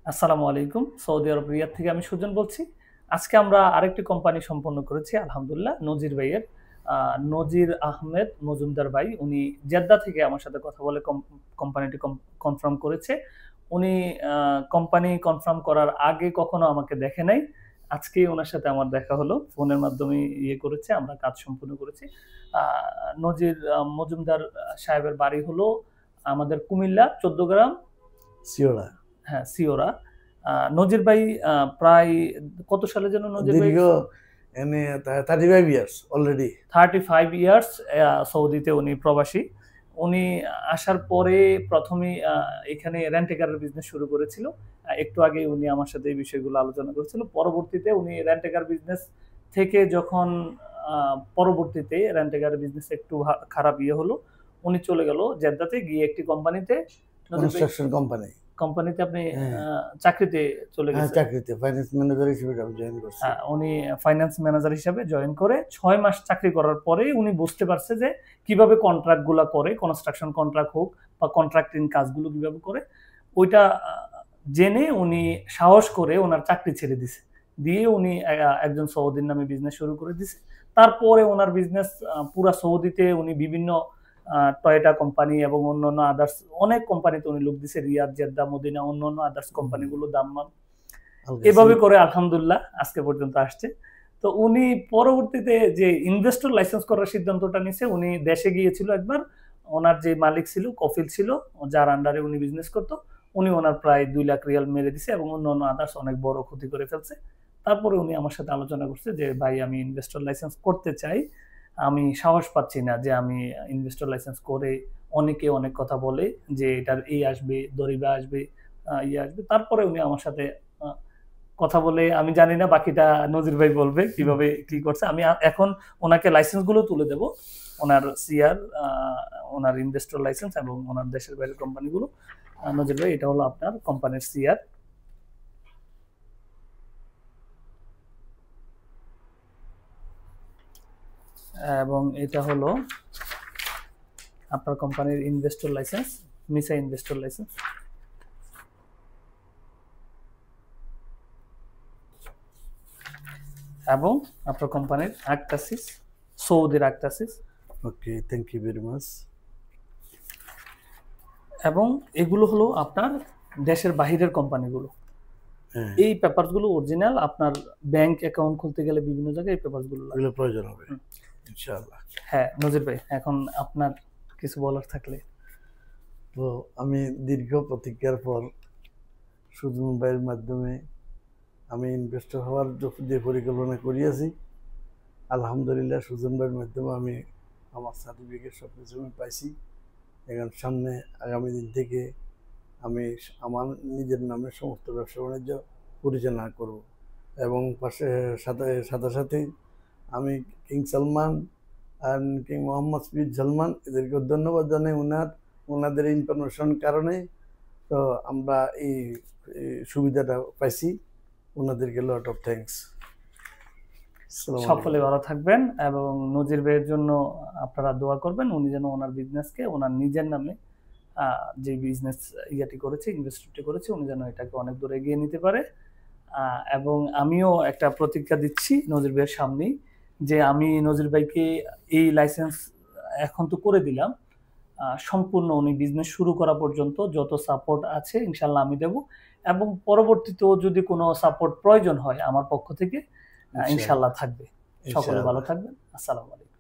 আসসালামু আলাইকুম। সৌদি আরব রিয়াদ থেকে আমি সুজন বলছি। আজকে আমরা আরেকটি কোম্পানি সম্পন্ন করেছি আলহামদুলিল্লাহ নজির ভাইয়ের। নজির আহমেদ মজুমদার ভাই উনি জেদ্দা থেকে আমার সাথে কথা বলে কোম্পানিটি কনফার্ম করেছে। উনি কোম্পানি কনফার্ম করার আগে কখনো আমাকে দেখে নাই। আজকেই উনার সাথে আমার দেখা হলো। ফোনের মাধ্যমে করেছে, আমরা কাজ সম্পূর্ণ করেছি। আ নজির মজুমদার সাহেবের বাড়ি হলো আমাদের কুমিল্লা ১৪ গ্রাম সিওরা। হ্যাঁ, সিওরা। নজির ভাই প্রায় কত সালে যেন নজির ভাই? দীর্ঘ এনে 35 ইয়ার্স অলরেডি। 35 ইয়ার্স সৌদিতে উনি প্রবাসী। উনি আসার পরে প্রথমেই এখানে রেন্ট এ কারের বিজনেস শুরু করেছিল। একটু আগেই উনি আমার সাথে এই বিষয়গুলো আলোচনা করেছিল। পরবর্তীতে উনি রেন্ট এ কার বিজনেস থেকে যখন আ পরবর্তীতে রেন্ট এ কারের বিজনেস একটু খারাপ হলো, উনি চলে গেল জেদ্দাতে গিয়ে একটি কোম্পানিতে কনস্ট্রাকশন কোম্পানিতে আপনি হ্যাঁ। চাকরিতে চলে হ্যাঁ, গেছেন। চাকরিতে ফাইন্যান্স ম্যানেজার হিসেবে আমি জয়েন করছি। উনি ফাইন্যান্স ম্যানেজার হিসেবে জয়েন করে ৬ মাস চাকরি করার পরেই উনি বুঝতে পারছে যে কিভাবে কন্ট্রাক্ট গুলা করে, কনস্ট্রাকশন কন্ট্রাক্ট হোক বা কন্ট্রাক্টিং কাজগুলো কিভাবে করে, ওইটা জেনে উনি সাহস করে ওনার চাকরি ছেড়ে দিছে। দিয়ে উনি একজন সৌদির নামে বিজনেস শুরু করে দিছে। তারপরে ওনার বিজনেস পুরা সৌদিতে উনি বিভিন্ন টয়োটা কোম্পানি এবং অন্যান্য আদার্স অনেক কোম্পানিতে উনি লোক দিছে। রিয়াদ, জেদ্দা, মদিনা অন্যান্য আদার্স কোম্পানিগুলো দাম্মাম এভাবে করে আলহামদুলিল্লাহ আজকে পর্যন্ত আসছে। তো উনি পরবর্তীতে যে ইনভেস্টর লাইসেন্স করার সিদ্ধান্তটা নিছে, উনি দেশে গিয়েছিল একবার। ওনার যে মালিক ছিল, কফিল ছিল, যার আন্ডারে উনি বিজনেস করত, উনি ওনার প্রায় ২ লাখ রিয়াল মেরে দিছে এবং অন্যান্য আদার্স অনেক বড় ক্ষতি করে ফেলছে। তারপরে উনি আমার সাথে আলোচনা করছে যে, "ভাই আমি ইনভেস্টর লাইসেন্স করতে চাই। আমি সাহস পাচ্ছি না যে আমি ইনভেস্টর লাইসেন্স করে অনেকে অনেক কথা বলে যে এটার এই আসবে, দরিবা আসবে, আসবে।" তারপরে উনি আমার সাথে আ কথা বলে আমি জানি না বাকিটা নজির ভাই বলবে কিভাবে কি করছে। আমি এখন ওনাকে লাইসেন্স গুলো তুলে দেব। ওনার সিআর, ওনার ইনভেস্টর লাইসেন্স এবং ওনার দেশের বাইরের কোম্পানিগুলো। নজির ভাই এটা হলো আপনার কোম্পানির সিআর। এবং এটা হলো আপনার কোম্পানির investor licence, Misa investor licence. এবং আপনার কোম্পানির আক্টাসিস, সৌদির আক্টাসিস। ওকে, থ্যাংক ইউ ভেরি মাচ। এবং এগুলো হলো আপনার দেশের বাহিরের কোম্পানিগুলো। এই পেপারসগুলো অরিজিনাল। আপনার ব্যাংক অ্যাকাউন্ট খুলতে গেলে বিভিন্ন জায়গায় এই পেপারসগুলো এগুলো প্রয়োজন হবে ইনশাআল্লাহ। হ্যাঁ, নজির ভাই এখন আপনার কিছু বলার থাকলে। তো আমি দীর্ঘ প্রতিজ্ঞার পর সুজন ভাইয়ের মাধ্যমে আমি ইনভেস্টর হওয়ার যে পরিকল্পনা করিয়াছি, আলহামদুলিল্লাহ সুজন ভাইয়ের মাধ্যমে আমি আমার সার্টিফিকেট সব কিছু আমি পাইছি। এখন সামনে আগামী দিন থেকে আমি আমার নিজের নামে সমস্ত ব্যবসা বাণিজ্য পরিচালনা করব এবং সাথে সাথে আমি কিং সালমান আর কিং মোহাম্মদ স্পিড সালমান এদেরকে ধন্যবাদ জানাই। ওনাদের ইনফরমেশন কারণে তো আমরা এই সুবিধাটা পাইছি। ওনাদেরকে লট অফ থ্যাঙ্কস। সকলে ভালো থাকবেন এবং নজির ভাইয়ের জন্য আপনারা দোয়া করবেন। উনি যেন ওনার বিজনেসকে ওনার নিজের নামে যে বিজনেস করেছে, ইনভেস্টমেন্টটি করেছে, উনি যেন এটাকে অনেক দূর এগিয়ে নিতে পারে। এবং আমিও একটা প্রতিজ্ঞা দিচ্ছি নজির ভাইয়ের সামনেই যে আমি নজির ভাইকে এই লাইসেন্স এখন তো করে দিলাম, সম্পূর্ণ উনি বিজনেস শুরু করা পর্যন্ত যত সাপোর্ট আছে ইনশাল্লাহ আমি দেব এবং পরবর্তীতেও যদি কোনো সাপোর্ট প্রয়োজন হয় আমার পক্ষ থেকে ইনশাল্লাহ থাকবে। সকলে ভালো থাকবেন। আসসালামু আলাইকুম।